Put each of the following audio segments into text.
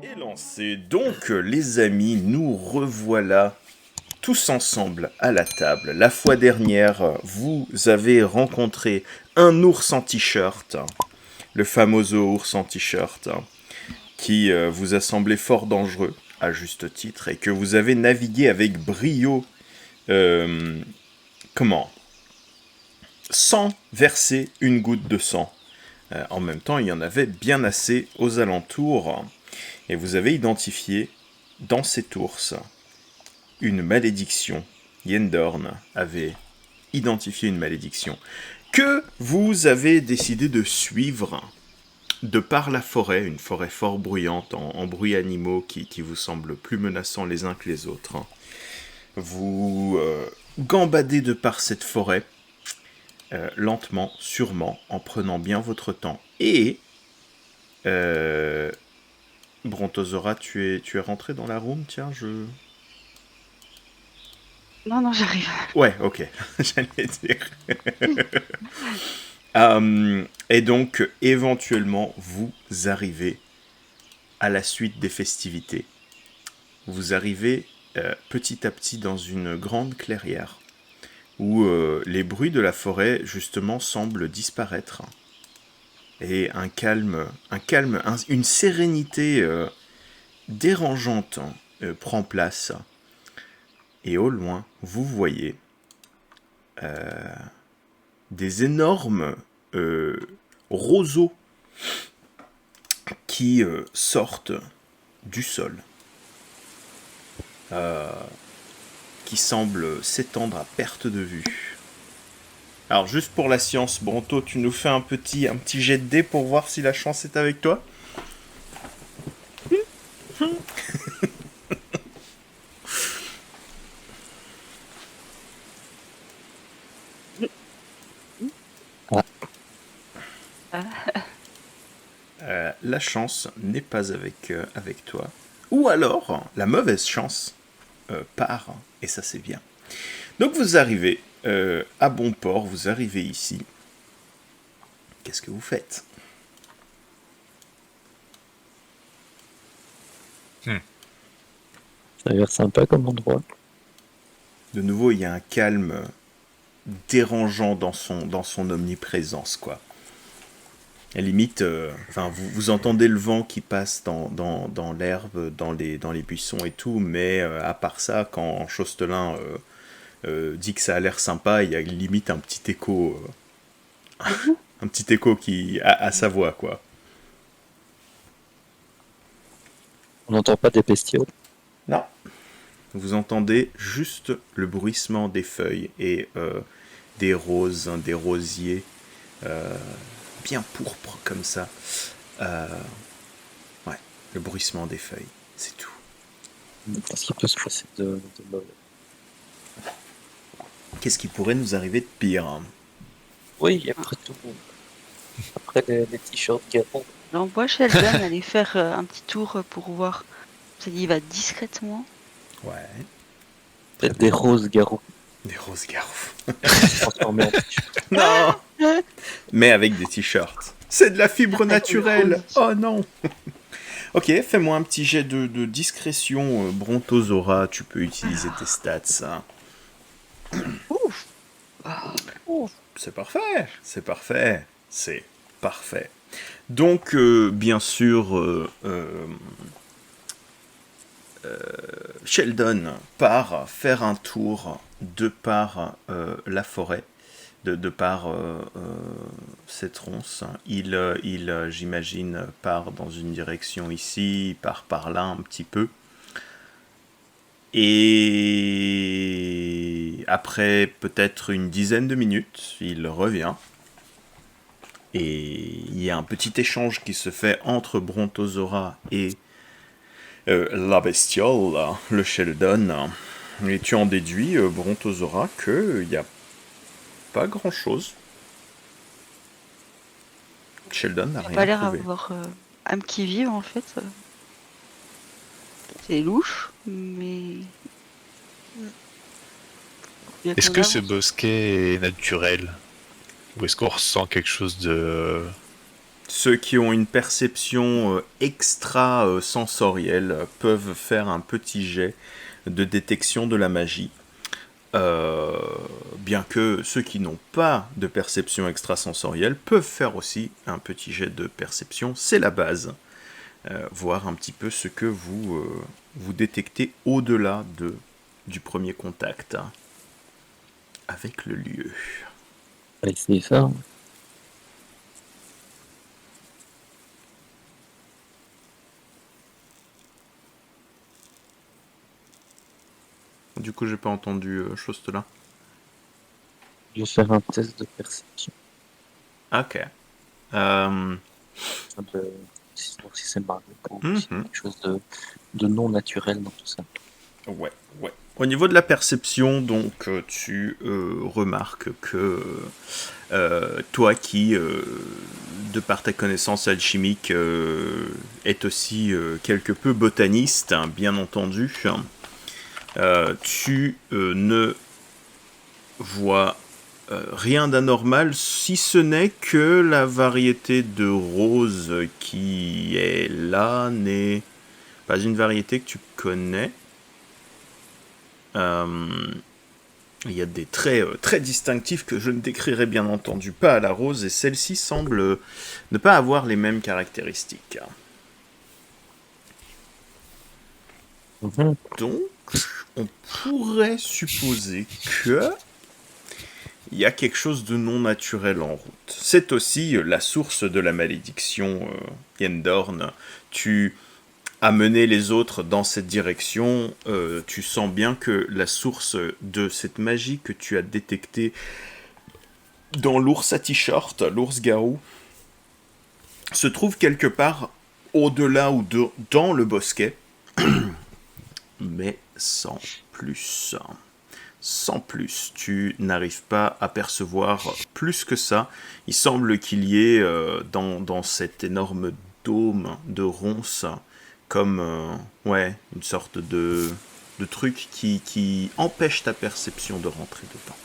Et lancé. Donc, les amis, nous revoilà tous ensemble à la table. La fois dernière, vous avez rencontré un ours en t-shirt, le fameux ours en t-shirt, qui vous a semblé fort dangereux, à juste titre, et que vous avez navigué avec brio, euh, comment sans verser une goutte de sang. En même temps, il y en avait bien assez aux alentours, et vous avez identifié dans cet ours une malédiction. Yendorn avait identifié une malédiction que vous avez décidé de suivre de par la forêt, une forêt fort bruyante en bruits animaux qui vous semblent plus menaçants les uns que les autres. Vous gambadez de par cette forêt, lentement, sûrement, en prenant bien votre temps. Et Brontosaura, tu es rentré dans la room, tiens, je... Non, non, j'arrive. Ouais, ok, j'allais dire. Et donc, éventuellement, vous arrivez à la suite des festivités. Vous arrivez petit à petit dans une grande clairière où les bruits de la forêt, justement, semblent disparaître. Et une sérénité dérangeante prend place. Et au loin, vous voyez des énormes roseaux qui sortent du sol, qui semblent s'étendre à perte de vue. Alors juste pour la science, Bronto, tu nous fais un petit jet de dés pour voir si la chance est avec toi. La chance n'est pas avec toi. Ou alors, la mauvaise chance part, et ça c'est bien. Donc vous arrivez à bon port, vous arrivez ici. Qu'est-ce que vous faites? Ça a l'air sympa comme endroit. De nouveau, il y a un calme dérangeant dans son omniprésence, quoi. À la limite, vous entendez le vent qui passe dans l'herbe, dans les buissons et tout, mais à part ça, quand Chostelin dit que ça a l'air sympa, il y a limite un petit écho qui à sa voix, quoi. On n'entend pas des bestioles. Non. Vous entendez juste le bruissement des feuilles et des roses, hein, des rosiers bien pourpres comme ça. Ouais, le bruissement des feuilles, c'est tout. Qu'est-ce qui peut se passer de mauvais? Qu'est-ce qui pourrait nous arriver de pire, hein? Oui, après tout, après les t-shirts Gabon. J'envoie Sheldon aller faire un petit tour pour voir. Ça y va discrètement. Ouais. Peut-être des roses garous Des roses garous. transformées en t-shirts. Non. Mais avec des t-shirts. C'est de la fibre naturelle. Oh non. Ok, fais-moi un petit jet de discrétion, Brontosaura. Tu peux utiliser tes stats. Hein. Ouf. C'est parfait. C'est parfait. C'est parfait. Donc, bien sûr, Sheldon part faire un tour de par la forêt, de par cette ronce. Il j'imagine, part dans une direction ici, part par là un petit peu. Et après peut-être une dizaine de minutes, il revient. Et il y a un petit échange qui se fait entre Brontosaura et la bestiole, le Sheldon. Et tu en déduis, Brontosaura, qu'il n'y a pas grand-chose. Sheldon n'a Il a rien pas l'air trouvé. avoir âme qui vive en fait. C'est louche, mais. Bien Est-ce qu'on que ce avance. bosquet est naturel? Ou est-ce qu'on ressent quelque chose de... Ceux qui ont une perception extra sensorielle peuvent faire un petit jet de détection de la magie. Euh, Bien que ceux qui n'ont pas de perception extrasensorielle peuvent faire aussi un petit jet de perception, c'est la base. Voir un petit peu ce que vous détectez au-delà du premier contact avec le lieu. On va essayer ça. Du coup, j'ai pas entendu chose là. Je vais faire un test de perception. Ok. Euh, De... voir si c'est marqué ou s'il y a mhm. quelque chose de non naturel dans tout ça. Ouais, ouais. Au niveau de la perception, donc, tu remarques que toi qui, de par ta connaissance alchimique, est aussi quelque peu botaniste, hein, bien entendu, tu ne vois rien d'anormal, si ce n'est que la variété de rose qui est là n'est pas une variété que tu connais. Il y a des traits très distinctifs que je ne décrirai bien entendu pas à la rose, et celle-ci semble ne pas avoir les mêmes caractéristiques. Mhm. Donc, on pourrait supposer que il y a quelque chose de non naturel en route. C'est aussi la source de la malédiction Yendorn. Tu as mené les autres dans cette direction. Tu sens bien que la source de cette magie que tu as détectée dans l'ours à t-shirt, l'ours garou, se trouve quelque part au-delà ou dans le bosquet, mais sans plus. Sans plus, tu n'arrives pas à percevoir plus que ça. Il semble qu'il y ait dans cet énorme dôme de ronces comme ouais, une sorte de truc qui empêche ta perception de rentrer dedans.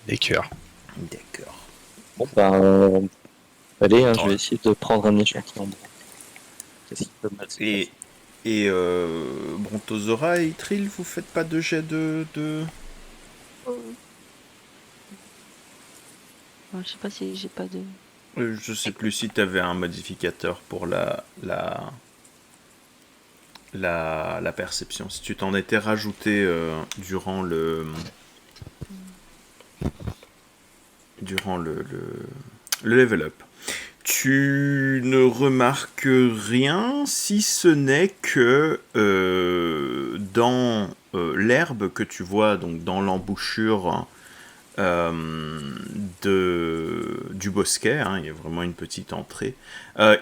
des cœurs? D'accord. Bon, ben, allez, hein, je Attends, vais essayer de prendre un échantillon. Qu'est-ce qui peut mal se Et, passer? et Brontosaura et Itril, vous faites pas de jet de... Je sais pas si j'ai pas de. Je sais plus si t'avais un modificateur pour la perception. Si tu t'en étais rajouté durant le level up. Tu ne remarques rien si ce n'est que dans l'herbe que tu vois, donc dans l'embouchure du bosquet, hein, il y a vraiment une petite entrée,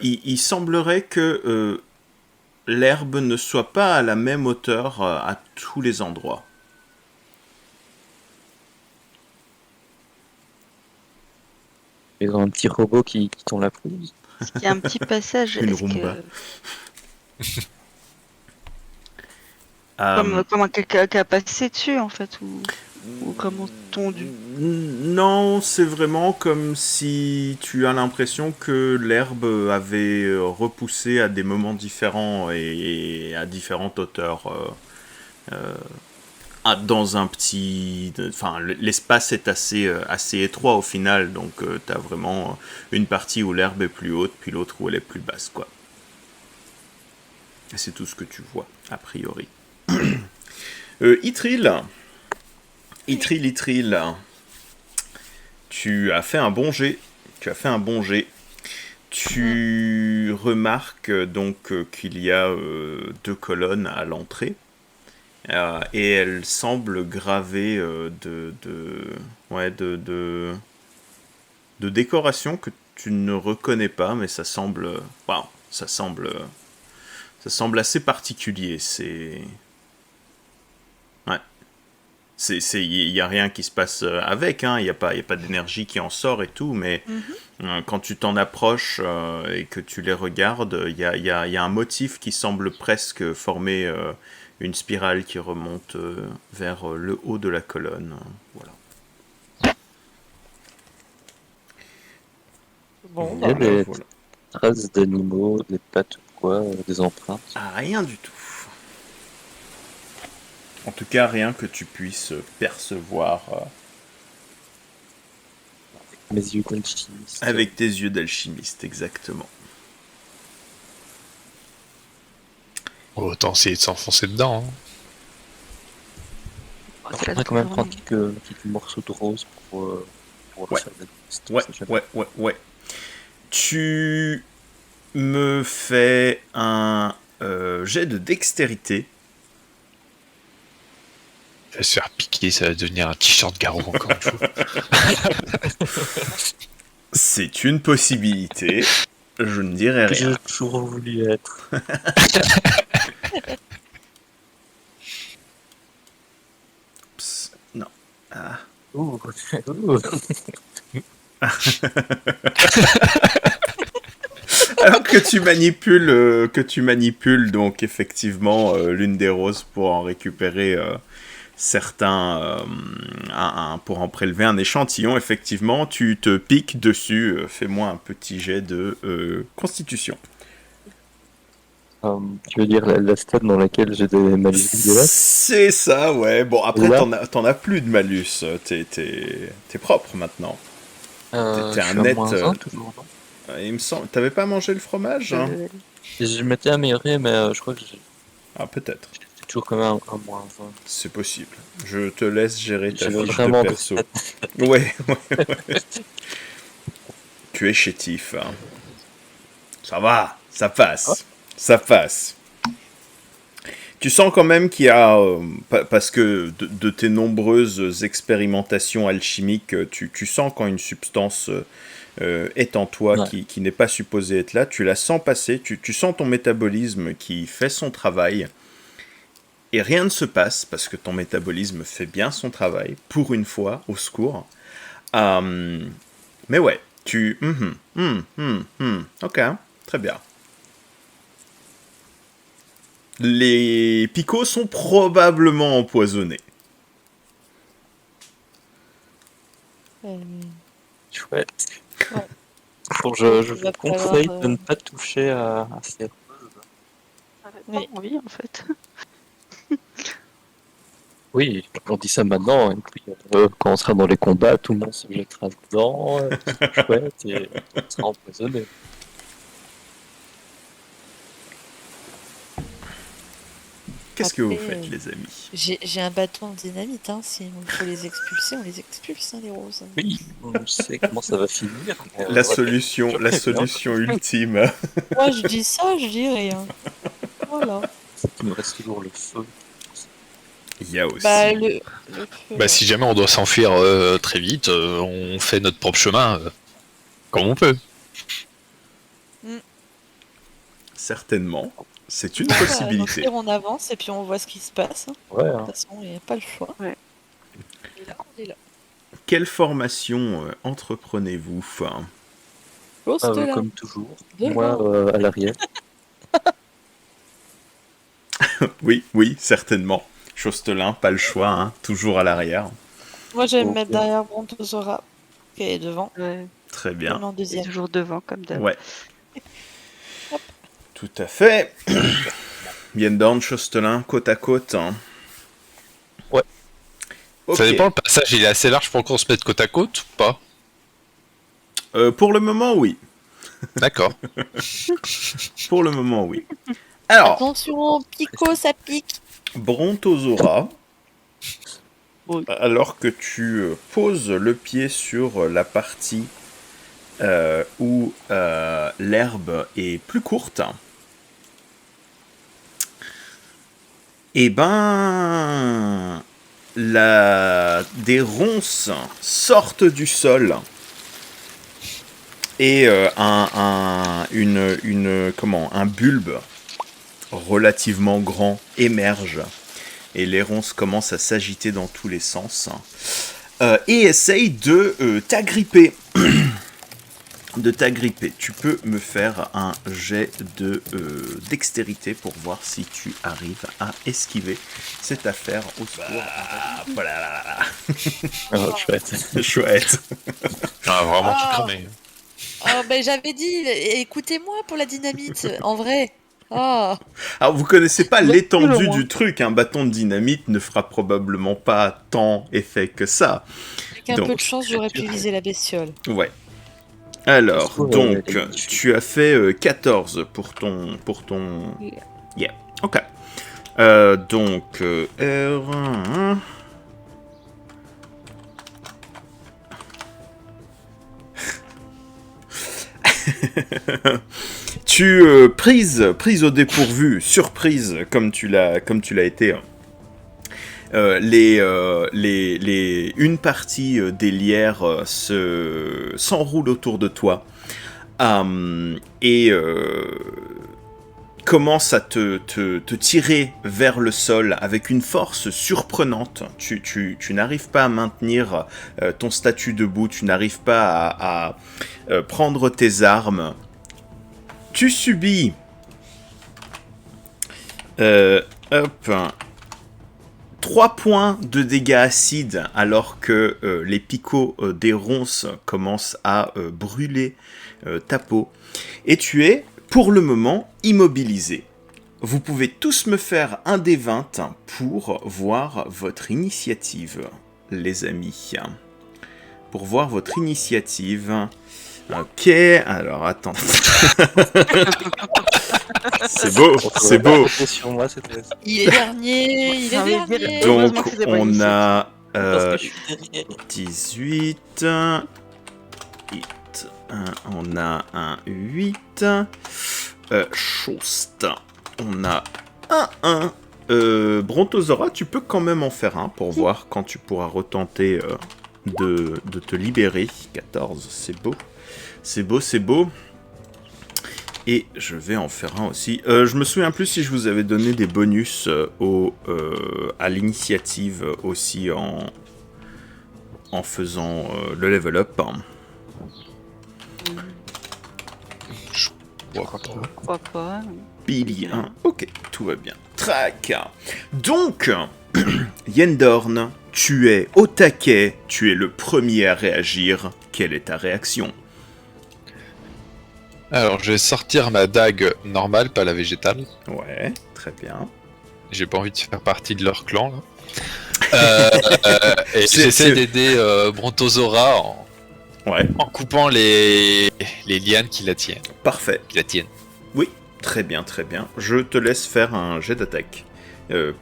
il semblerait que l'herbe ne soit pas à la même hauteur à tous les endroits. Ils ont un petit robot qui tond la pelouse. Est-ce qu'il y a un petit passage? Une Est-ce Roomba. que. Euh, Comme un quelqu'un qui a passé dessus, en fait, ou comment tondu? Non, c'est vraiment comme si tu as l'impression que l'herbe avait repoussé à des moments différents et à différentes hauteurs. Dans un petit... Enfin, l'espace est assez étroit au final, donc tu as vraiment une partie où l'herbe est plus haute, puis l'autre où elle est plus basse, quoi. Et c'est tout ce que tu vois, a priori. Itril, tu as fait un bon jet. Tu remarques donc qu'il y a deux colonnes à l'entrée. Et elles semblent gravées ouais, de décorations que tu ne reconnais pas, mais ça semble, wow, ça semble assez particulier. Ouais, il y a rien qui se passe avec, hein. Il y a pas d'énergie qui en sort et tout, mais Mhm. quand tu t'en approches et que tu les regardes, il y a un motif qui semble presque former une spirale qui remonte vers le haut de la colonne. Voilà. Bon, Voilà, il y a des voilà. traces d'animaux, des pattes ou quoi, des empreintes. Ah, rien du tout. En tout cas, rien que tu puisses percevoir Mes yeux d'alchimiste. avec tes yeux d'alchimiste, exactement. Autant essayer de s'enfoncer dedans. Hein. Oh, On c'est la pourrait quand même journée. prendre quelques morceaux de rose pour Ouais. faire des tests, Ouais, on sait jamais. ouais. Tu me fais un jet de dextérité. Il va se faire piquer, ça va devenir un t-shirt Garou encore une fois. C'est une possibilité. Je ne dirai Que rien. j'ai toujours voulu être. Psst, non. Ah. Ouh. Ouh. Alors que tu manipules donc effectivement l'une des roses pour en récupérer certains, pour en prélever un échantillon, effectivement, tu te piques dessus. Fais-moi un petit jet de constitution. Tu veux dire la stade dans laquelle j'ai des malus dégueulasses? C'est ça, ouais. Bon, après, Là t'en as plus de malus. T'es propre maintenant. T'es Je un suis à net. moins 1 toujours, non? Il me semble. T'avais pas mangé le fromage, hein? Je m'étais amélioré, mais je crois que j'ai Ah, peut-être. toujours quand même un moins 1. C'est possible. Je te laisse gérer ta J'avais fiche de vraiment perso. de Ouais. Tu es chétif. Hein. Ça va, ça passe. Ça passe. Tu sens quand même qu'il y a... parce que de tes nombreuses expérimentations alchimiques, tu sens quand une substance est en toi Ouais. qui n'est pas supposée être là, tu la sens passer, tu sens ton métabolisme qui fait son travail, et rien ne se passe parce que ton métabolisme fait bien son travail, pour une fois, au secours. Mais ouais, ok, très bien. Les picots sont probablement empoisonnés. Chouette. Ouais. Bon, je Il vous va conseille falloir, de ne pas toucher à ces roses. Pas envie, en fait. Oui, on dit ça maintenant, et puis quand on sera dans les combats, tout le monde se jettera dedans, c'est chouette, et on sera empoisonné. Qu'est-ce que vous Après, faites, les amis? j'ai un bâton de dynamite, hein. Si il faut les expulser, on les expulse, hein, les roses. Oui, on sait comment ça va finir. Mais, La ouais, solution, je la préviens. solution ultime. Moi, je dis ça, je dis rien. Voilà. Il nous reste toujours le feu. Il y a aussi... Bah, le feu, Bah, si jamais on doit s'enfuir très vite, on fait notre propre chemin comme on peut. Certainement. C'est une Bon, bah, possibilité. donc, on avance et puis on voit ce qui se passe. Hein. Ouais, De hein. toute façon, il n'y a pas le choix. Ouais. On est là, on est là. Quelle formation entreprenez-vous? Poste là. Comme toujours. Devant. Moi, à l'arrière. Oui, certainement. Chostelin, pas le choix, hein, toujours à l'arrière. Moi, je vais me Ok. mettre derrière Brontosaura, qui est devant. Ouais. Très Je bien. mets en C'est deuxième. toujours devant, comme d'hab. Ouais. Hop. Tout à fait. Yendorn, Chostelin, côte à côte. Hein. Ouais. Ok. Ça dépend, le passage il est assez large pour qu'on se mette côte à côte ou pas? Pour le moment, oui. D'accord. Pour le moment, oui. Alors, Attention, Pico, ça pique. Brontosaura, Oui. alors que tu poses le pied sur la partie où l'herbe est plus courte, et ben des ronces sortent du sol et un bulbe relativement grand émerge et les ronces commencent à s'agiter dans tous les sens et essayent de t'agripper. de t'agripper. Tu peux me faire un jet de dextérité pour voir si tu arrives à esquiver cette affaire au secours. Voilà. Ah, chouette. Chouette. Ah, vraiment, tu Ah. cramais. Oh, ben j'avais dit, écoutez-moi pour la dynamite, en vrai. Oh. Alors, vous connaissez pas Ouais, l'étendue au moins. du truc. Un bâton de dynamite ne fera probablement pas tant effet que ça. Avec un Donc. peu de chance, j'aurais pu viser la bestiole. Ouais. Alors, Ouais, donc, ouais. tu as fait 14 pour ton... Yeah. Yeah, ok. Donc, R1... Tu prise au dépourvu, surprise comme tu l'as été. Une partie des lierres s'enroule autour de toi et commence à te tirer vers le sol avec une force surprenante. Tu n'arrives pas à maintenir ton statut debout, tu n'arrives pas à prendre tes armes. Tu subis 3 points de dégâts acides alors que les picots des ronces commencent à brûler ta peau. Et tu es, pour le moment, immobilisé. Vous pouvez tous me faire un des 20 pour voir votre initiative, les amis. Pour voir votre initiative. Ok, alors attends. C'est beau, c'est beau. Sur moi, c'était Il est dernier, il est J'ai envie de dire, dernier. donc- Donc Heureusement que c'était pas on initiative. a parce que je suis dernier. 18, on a un 8, Choust, on a un 1. Brontosaura, tu peux quand même en faire un pour voir quand tu pourras retenter de te libérer. 14, c'est beau. C'est beau, c'est beau. Et je vais en faire un aussi. Je me souviens plus si je vous avais donné des bonus à l'initiative aussi en faisant le level up. Pourquoi pas. Billy 1. Ok, tout va bien. Trac. Donc, Yendorn, tu es au taquet. Tu es le premier à réagir. Quelle est ta réaction ? Alors, je vais sortir ma dague normale, pas la végétale. Ouais, très bien. J'ai pas envie de faire partie de leur clan, là. Et C'est- j'essaie c'est- d'aider Brontosaura Ouais, en coupant les lianes qui la tiennent. parfait. Qui la tiennent. Très bien, très bien. Je te laisse faire un jet d'attaque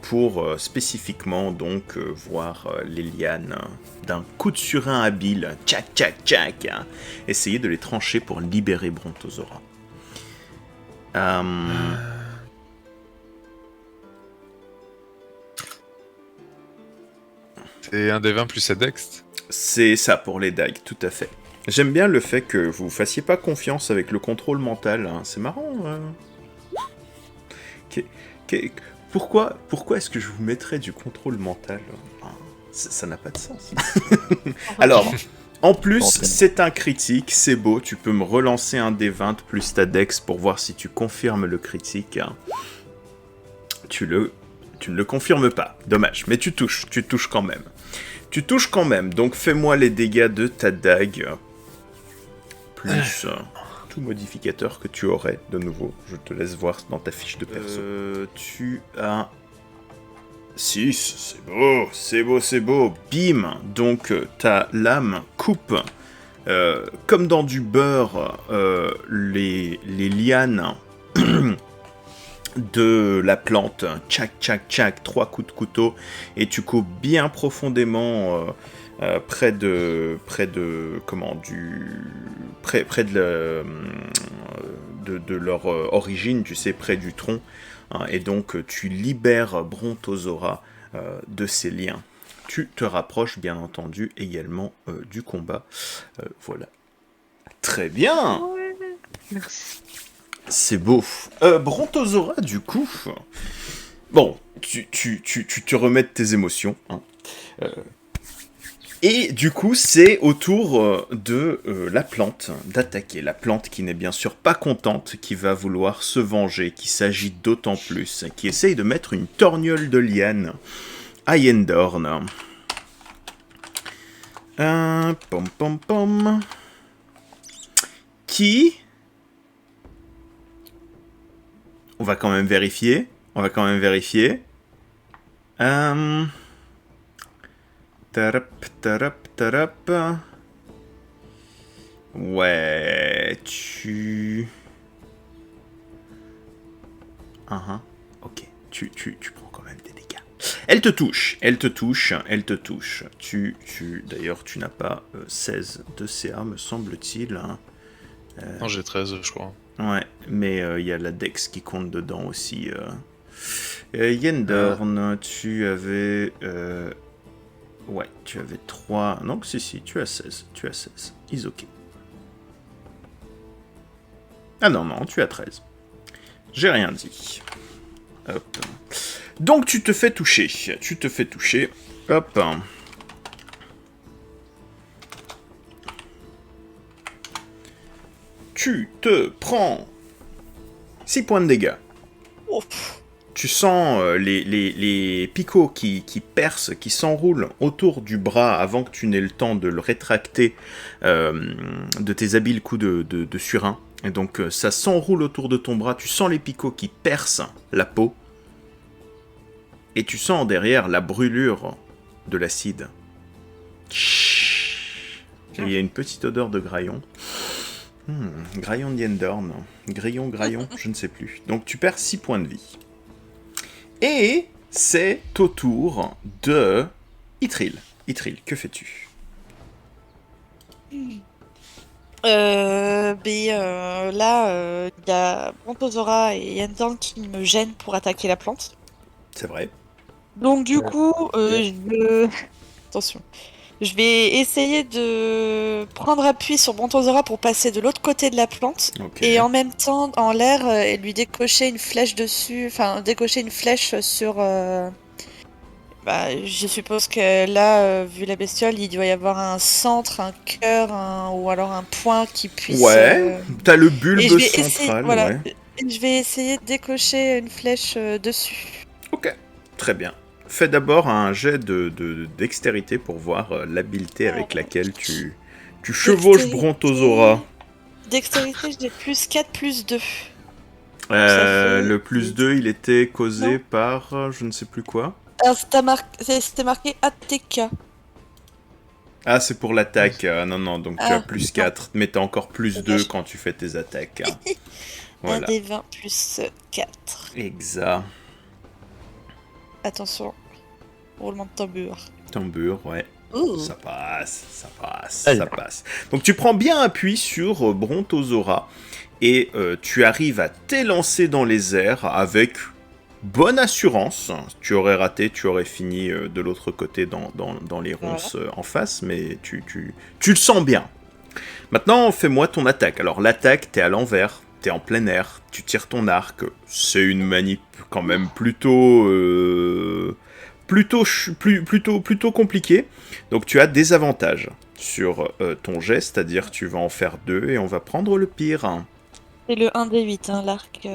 pour spécifiquement donc voir les lianes d'un coup de surin habile. Tchac, tchac, tchac. Essayer de les trancher pour libérer Brontosaura. C'est un des 20 plus Adex. C'est ça pour les dagues, tout à fait. J'aime bien le fait que vous fassiez pas confiance avec le contrôle mental. Hein. C'est marrant. Pourquoi est-ce que je vous mettrais du contrôle mental ? Ça n'a pas de sens. Alors, en plus, c'est un critique, c'est beau. Tu peux me relancer un des 20 plus ta dex pour voir si tu confirmes le critique. Hein. Tu ne le confirmes pas. Dommage, mais tu touches quand même. Tu touches quand même, donc fais-moi les dégâts de ta dague. Plus tout modificateur que tu aurais, de nouveau. Je te laisse voir dans ta fiche de perso. Tu as 6, c'est beau. Bim, donc ta lame coupe, comme dans du beurre, les lianes de la plante. Tchac, tchac, tchac, 3 coups de couteau, et tu coupes bien profondément près de leur origine, tu sais, près du tronc, hein, et donc tu libères Brontosaura de ses liens. Tu te rapproches bien entendu également du combat. Voilà. Très bien. Merci. C'est beau. Brontosaura, du coup. Bon, tu te remets de tes émotions. Hein. Et du coup, c'est au tour de la plante d'attaquer. La plante qui n'est bien sûr pas contente, qui va vouloir se venger, qui s'agite d'autant plus, qui essaye de mettre une torgnole de liane à Yendorn. Pom pom pom. Qui... On va quand même vérifier. Tarap. Ouais, tu... Ok, tu prends quand même des dégâts. Elle te touche. D'ailleurs, tu n'as pas 16 de CA, me semble-t-il. Hein. Non, j'ai 13, je crois. Ouais, mais il y a la Dex qui compte dedans aussi. Yendorn, tu avais... Ouais, tu avais 3... Non, si, tu as 16. Is ok. Ah non, tu as 13. J'ai rien dit. Hop. Donc tu te fais toucher. Hop. Tu te prends 6 points de dégâts. Ouf. Tu sens les picots qui percent, qui s'enroulent autour du bras avant que tu n'aies le temps de le rétracter de tes habiles coups de surin. Et donc ça s'enroule autour de ton bras, tu sens les picots qui percent la peau. Et tu sens derrière la brûlure de l'acide. Et il y a une petite odeur de graillon. Graillon de Yendorn. Graillon, je ne sais plus. Donc tu perds 6 points de vie. Et c'est au tour de Itril. Itril, que fais-tu? Là, il y a Brontosaura et Yendorn qui me gênent pour attaquer la plante. C'est vrai. Donc du coup, attention. Je vais essayer de prendre appui sur Brontosaura pour passer de l'autre côté de la plante. Ok. Et en même temps, en l'air, et lui décocher une flèche dessus. Enfin, décocher une flèche sur... je suppose que là, vu la bestiole, il doit y avoir un centre, un cœur, ou alors un point qui puisse... Ouais, t'as le Et bulbe je vais central. essayer, voilà, Ouais. je vais essayer de décocher une flèche dessus. Ok, très bien. Fais d'abord un jet de dextérité pour voir l'habileté avec laquelle tu chevauches Dextérité. Brontosaura. Dextérité, j'ai plus 4, plus 2. Le plus 2, il était causé par je ne sais plus quoi. Alors, c'était marqué ATK. Ah, c'est pour l'attaque. Non, donc tu as plus non. 4, mais t'as encore plus 2 quand tu fais tes attaques. Voilà. 1 des 20 plus 4. Exact. Attention. Roulement de tambour. Tambour, ouais. Ouh. Ça passe. Allez. Ça passe. Donc tu prends bien appui sur Brontosaura et tu arrives à t'élancer dans les airs avec bonne assurance. Tu aurais raté, tu aurais fini de l'autre côté dans les ronces en face, mais tu le sens bien. Maintenant, fais-moi ton attaque. Alors l'attaque, t'es à l'envers, t'es en plein air, tu tires ton arc. C'est une manip quand même plutôt compliquée. Donc tu as des avantages sur ton jet, c'est-à-dire tu vas en faire 2 et on va prendre le pire. C'est le 1 des 8, hein, l'arc.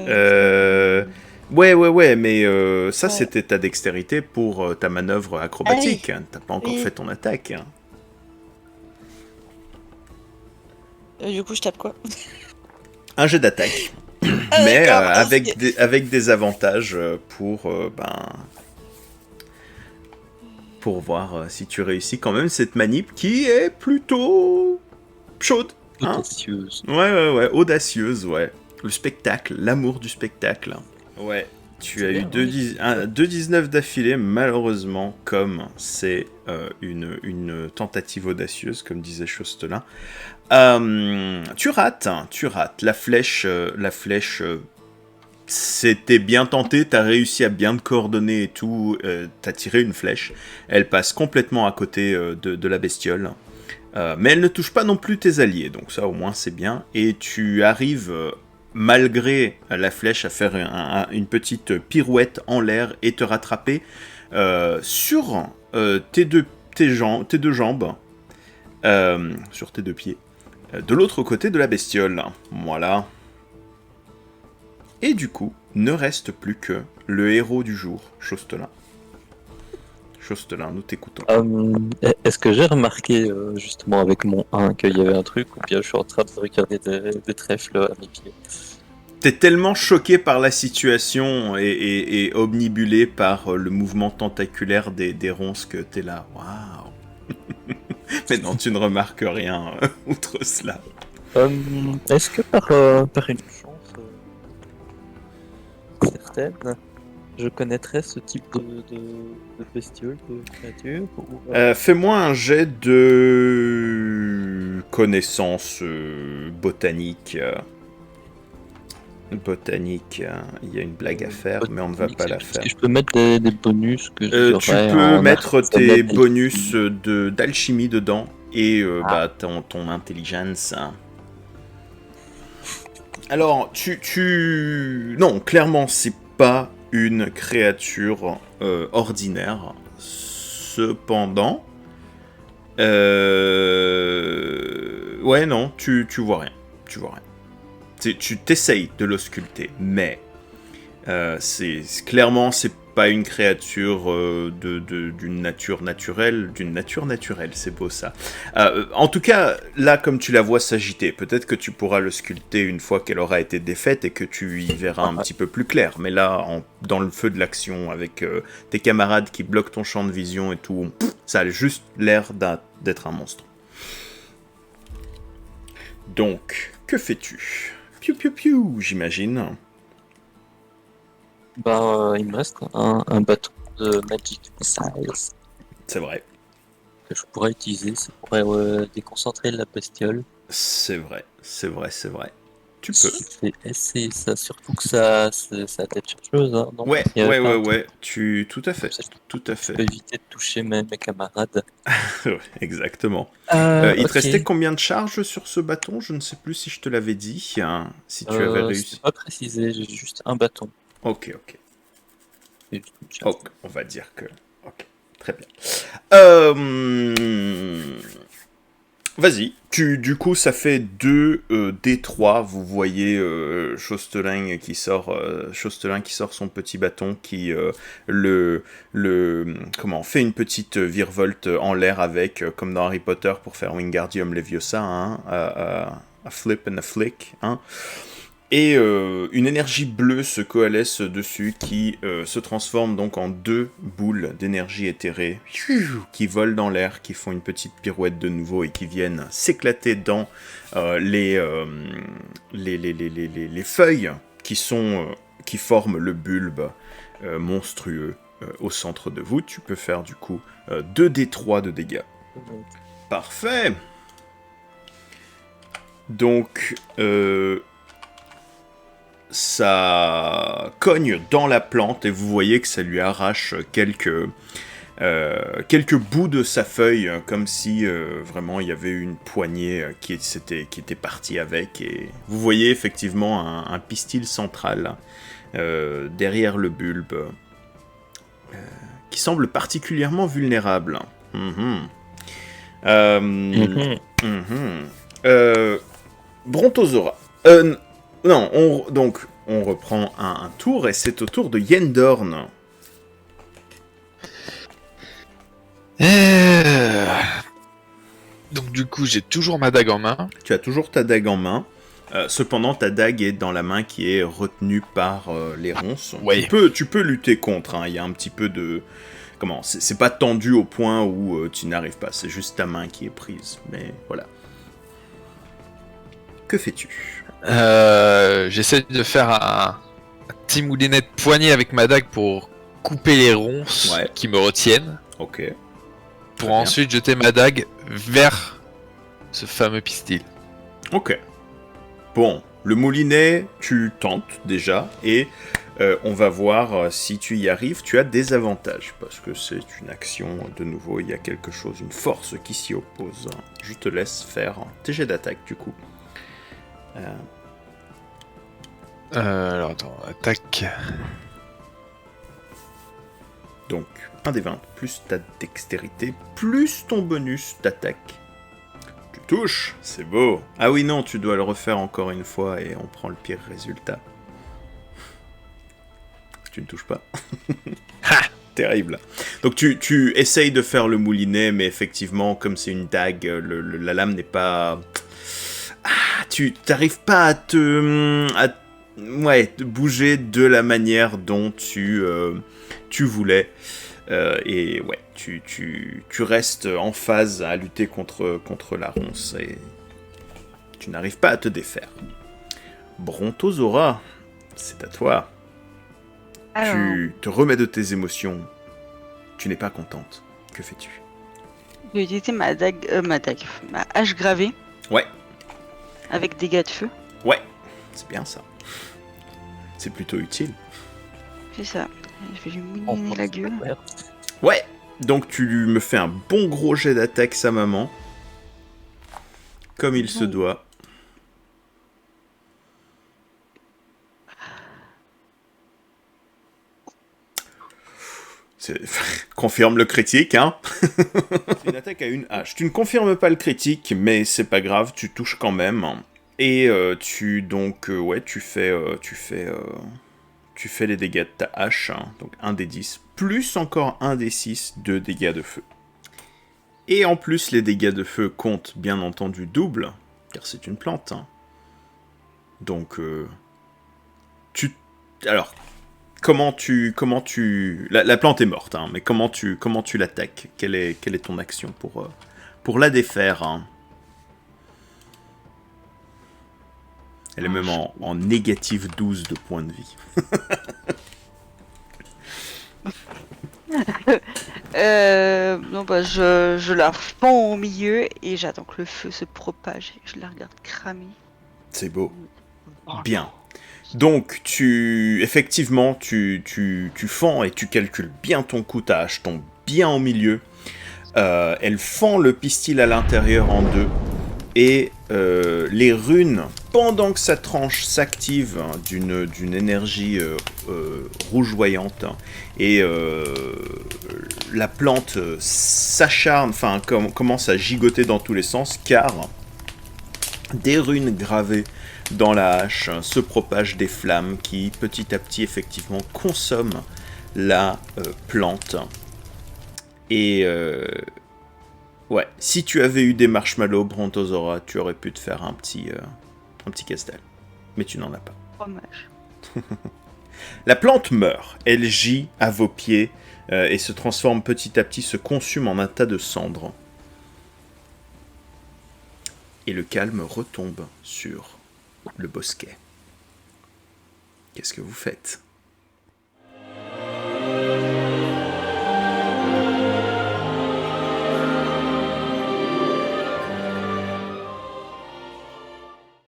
Ouais, mais ça Ouais. c'était ta dextérité pour ta manœuvre acrobatique. T'as pas encore Oui. fait ton attaque. Du coup, je tape quoi? Un jet d'attaque. Ah, Mais d'accord, avec des avantages pour voir si tu réussis quand même cette manip qui est plutôt chaude. Hein, Audacieuse. ouais, audacieuse, ouais. Le spectacle, l'amour du spectacle. Ouais, tu as eu 2-19 d'affilée, malheureusement, comme c'est une tentative audacieuse, comme disait Chostelin. Tu rates. La flèche, c'était bien tenté, t'as réussi à bien te coordonner et tout, t'as tiré une flèche. Elle passe complètement à côté de la bestiole. Mais elle ne touche pas non plus tes alliés, donc ça au moins c'est bien. Et tu arrives, malgré la flèche, à faire une petite pirouette en l'air et te rattraper sur tes tes deux jambes sur tes deux pieds de l'autre côté de la bestiole. Voilà. Et du coup, ne reste plus que le héros du jour, Chostelin. Chostelin, nous t'écoutons. Est-ce que j'ai remarqué justement avec mon 1 qu'il y avait un truc ou bien je suis en train de regarder des trèfles à mes pieds? T'es tellement choqué par la situation et omnibulé par le mouvement tentaculaire des ronces que t'es là. Waouh. Mais non, tu ne remarques rien outre cela. Est-ce que par une chance certaine, je connaîtrais ce type de bestiole, de créature ou, Fais-moi un jet de connaissances botaniques. Botanique, il y a une blague à faire, mais on ne va pas la faire. Est-ce que je peux mettre des bonus que Tu j'aurais peux en mettre tes artisanat bonus d'alchimie dedans et ton intelligence. Alors, non, clairement, c'est pas une créature ordinaire. Cependant, ouais, non, tu vois rien. Tu vois rien. Tu t'essayes de l'ausculter, mais clairement, c'est pas une créature d'une nature naturelle, c'est beau ça. En tout cas, là, comme tu la vois s'agiter, peut-être que tu pourras l'ausculter une fois qu'elle aura été défaite et que tu y verras un petit peu plus clair. Mais là, dans le feu de l'action, avec tes camarades qui bloquent ton champ de vision et tout, ça a juste l'air d'être un monstre. Donc, que fais-tu ? Piou piou piou, j'imagine. il me reste un bâton de Magic Missiles C'est vrai. que je pourrais utiliser. Ça pourrait déconcentrer la bestiole. C'est vrai. Tu peux. C'est ça, surtout que ça a tête chercheuse. Hein, non Ouais. Tout à fait. Je peux éviter de toucher mes camarades. Ouais, exactement. Il te Ok. restait combien de charges sur ce bâton ? Je ne sais plus si je te l'avais dit. Si tu avais réussi. C'est pas précisé, j'ai juste un bâton. Ok. Et juste une charge. Ok, on va dire que... Ok, très bien. Vas-y. Du coup, ça fait 2 D3. Vous voyez Chostelin qui sort son petit bâton qui fait une petite virevolte en l'air avec, comme dans Harry Potter pour faire Wingardium Leviosa, hein, a flip and a flick, hein. Et une énergie bleue se coalesce dessus qui se transforme donc en 2 boules d'énergie éthérée qui volent dans l'air, qui font une petite pirouette de nouveau et qui viennent s'éclater dans les feuilles qui forment le bulbe monstrueux au centre de vous. Tu peux faire du coup 2d3 de dégâts. Parfait. Donc ça cogne dans la plante et vous voyez que ça lui arrache quelques bouts de sa feuille, comme si vraiment il y avait une poignée qui était partie avec. Et vous voyez effectivement un pistil central derrière le bulbe qui semble particulièrement vulnérable. Brontosaura. Non, on reprend un tour, et c'est au tour de Yendorn. Donc du coup, j'ai toujours ma dague en main. Tu as toujours ta dague en main. Cependant, ta dague est dans la main qui est retenue par les ronces. Ouais. Tu peux lutter contre, hein. Il y a un petit peu de... c'est pas tendu au point où tu n'arrives pas. C'est juste ta main qui est prise. Mais voilà. Que fais-tu ? J'essaie de faire un petit moulinet de poignet avec ma dague pour couper les ronces qui me retiennent. Ok. Pour ensuite jeter ma dague vers ce fameux pistil. Ok. Bon, le moulinet, tu tentes déjà, et on va voir si tu y arrives. Tu as des avantages, parce que c'est une action, de nouveau, il y a quelque chose, une force qui s'y oppose. Je te laisse faire tes jets d'attaque, du coup. Alors attends, attaque. Donc, un des 20, plus ta dextérité, plus ton bonus d'attaque. Tu touches, c'est beau. Ah oui, non, tu dois le refaire encore une fois et on prend le pire résultat. Tu ne touches pas. Ha! Terrible. Donc tu essayes de faire le moulinet, mais effectivement, comme c'est une dague, la lame n'est pas... Ah, tu n'arrives pas à te bouger de la manière dont tu voulais. Et ouais, tu restes en phase à lutter contre la ronce et tu n'arrives pas à te défaire. Brontosaura, c'est à toi. Alors, Tu te remets de tes émotions. Tu n'es pas contente. Que fais-tu? je vais utiliser ma hache gravée Ouais, avec dégâts de feu. ouais, c'est bien ça. C'est plutôt utile. C'est ça. Je vais lui On mouliner la gueule. Ouais, donc tu me fais un bon gros jet d'attaque, sa maman. Comme il se doit. Confirme le critique, hein. C'est une attaque à une hache. Tu ne confirmes pas le critique, mais c'est pas grave, tu touches quand même. Et tu fais les dégâts de ta hache, hein. Donc 1 des 10, plus encore 1 des 6 de dégâts de feu. Et en plus, les dégâts de feu comptent bien entendu double, car c'est une plante, hein. Donc, alors, la plante est morte, hein, mais comment tu l'attaques? Quelle est ton action pour la défaire, hein? Elle est même en négative 12 de points de vie. Non, bah, je la fends au milieu et j'attends que le feu se propage. Je la regarde cramer. C'est beau. Bien. Donc, effectivement, tu fends et tu calcules bien ton coup, ta hache tombe bien au milieu. Elle fend le pistil à l'intérieur en deux. Et les runes, pendant que sa tranche s'active, hein, d'une énergie rougeoyante, hein, et la plante s'acharne, enfin commence à gigoter dans tous les sens, car des runes gravées dans la hache se propagent des flammes qui petit à petit effectivement consomment la plante. Et ouais, si tu avais eu des marshmallows, Brontosaura, tu aurais pu te faire un petit casse-dalle. Mais tu n'en as pas. Fromage. La plante meurt. Elle gît à vos pieds et se transforme petit à petit, se consume en un tas de cendres. Et le calme retombe sur le bosquet. Qu'est-ce que vous faites ?